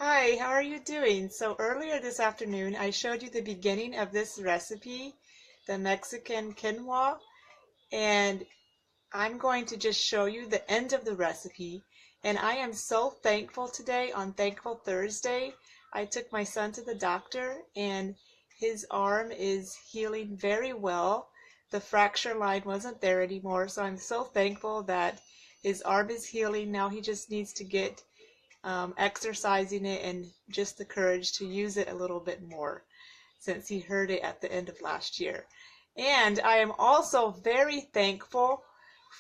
Hi, how are you doing? So earlier this afternoon, I showed you the beginning of this recipe, the Mexican quinoa, and I'm going to just show you the end of the recipe. And I am so thankful today on Thankful Thursday. I took my son to the doctor and his arm is healing very well. The fracture line wasn't there anymore, so I'm so thankful that his arm is healing. Now he just needs to get exercising it and just the courage to use it a little bit more since he heard it at the end of last year. And I am also very thankful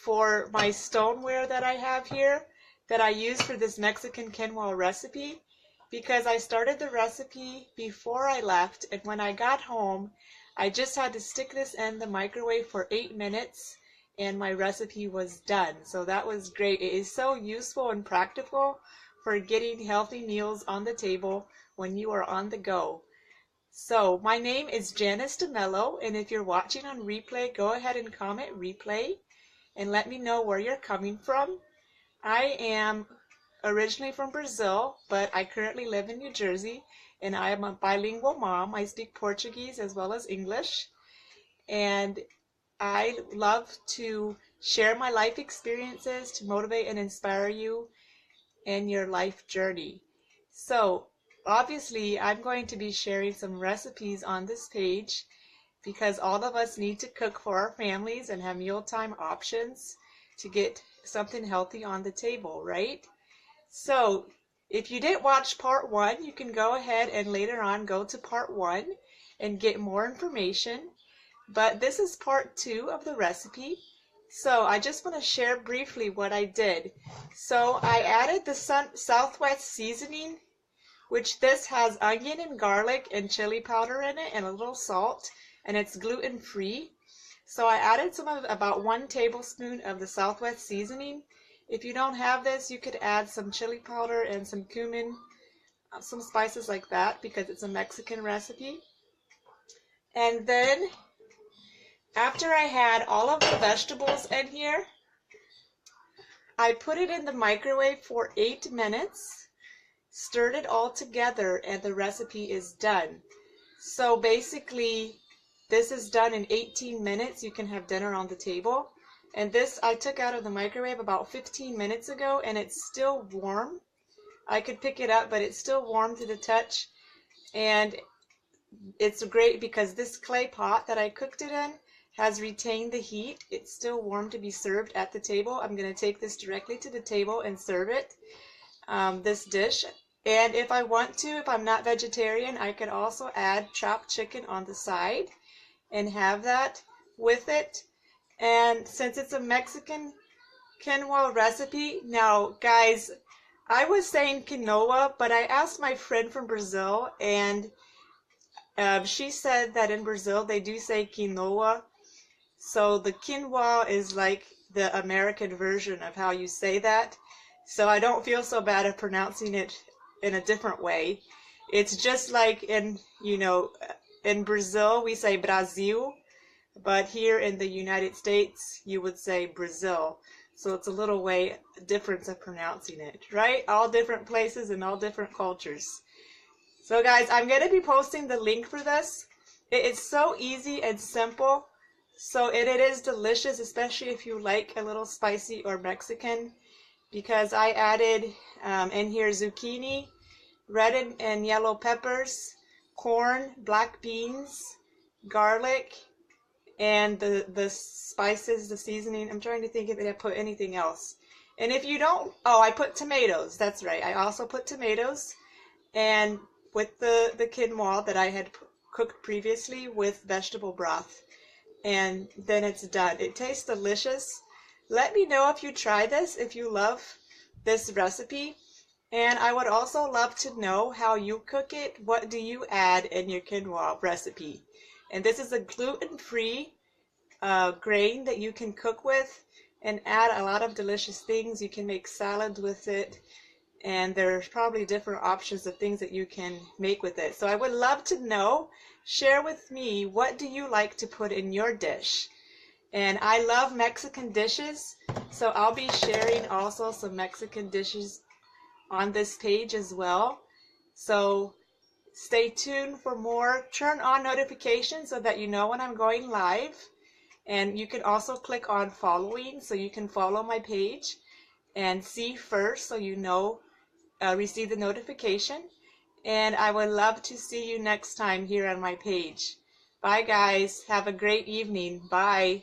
for my stoneware that I have here that I use for this Mexican quinoa recipe because I started the recipe before I left, and when I got home I just had to stick this in the microwave for 8 minutes and my recipe was done. So that was great. It is so useful and practical for getting healthy meals on the table when you are on the go. So my name is Janice DeMello, and if you're watching on replay, go ahead and comment replay and let me know where you're coming from. I am originally from Brazil, but I currently live in New Jersey, and I am a bilingual mom. I speak Portuguese as well as English, and I love to share my life experiences to motivate and inspire you in your life journey. So obviously I'm going to be sharing some recipes on this page because all of us need to cook for our families and have mealtime options to get something healthy on the table, right? So if you didn't watch part one, you can go ahead and later on go to part one and get more information. But this is part two of the recipe. So I just want to share briefly what I did. So I added the Southwest seasoning, which this has onion and garlic and chili powder in it and a little salt, and it's gluten free. So I added about 1 tablespoon of the Southwest seasoning. If you don't have this, you could add some chili powder and some cumin, some spices like that, because it's a Mexican recipe. And then after I had all of the vegetables in here, I put it in the microwave for 8 minutes, stirred it all together, and the recipe is done. So basically, this is done in 18 minutes. You can have dinner on the table. And this I took out of the microwave about 15 minutes ago, and it's still warm. I could pick it up, but it's still warm to the touch. And it's great because this clay pot that I cooked it in has retained the heat. It's still warm to be served at the table. I'm going to take this directly to the table and serve it, this dish. And if I want to, if I'm not vegetarian, I could also add chopped chicken on the side and have that with it. And since it's a Mexican quinoa recipe, now guys, I was saying quinoa, but I asked my friend from Brazil, and she said that in Brazil they do say quinoa. So the quinoa is like the American version of how you say that. So I don't feel so bad at pronouncing it in a different way. It's just like in Brazil we say Brasil, but here in the United States you would say Brazil. So it's a little way difference of pronouncing it, right? All different places and all different cultures. So guys, I'm going to be posting the link for this. It is so easy and simple. So it is delicious, especially if you like a little spicy or Mexican, because I added in here zucchini, red and yellow peppers, corn, black beans, garlic, and the spices, the seasoning. I'm trying to think if I put anything else. And if you don't, oh, I put tomatoes. That's right. I also put tomatoes, and with the quinoa that I had cooked previously with vegetable broth. And then it's done. It tastes delicious. Let me know if you try this, if you love this recipe. And I would also love to know how you cook it. What do you add in your quinoa recipe? And this is a gluten-free grain that you can cook with and add a lot of delicious things. You can make salads with it, and there's probably different options of things that you can make with it. So I would love to know. Share with me, what do you like to put in your dish? And I love Mexican dishes, so I'll be sharing also some Mexican dishes on this page as well. So stay tuned for more. Turn on notifications so that you know when I'm going live. And you can also click on following so you can follow my page and see first so you know, receive the notification. And I would love to see you next time here on my page. Bye guys. Have a great evening. Bye.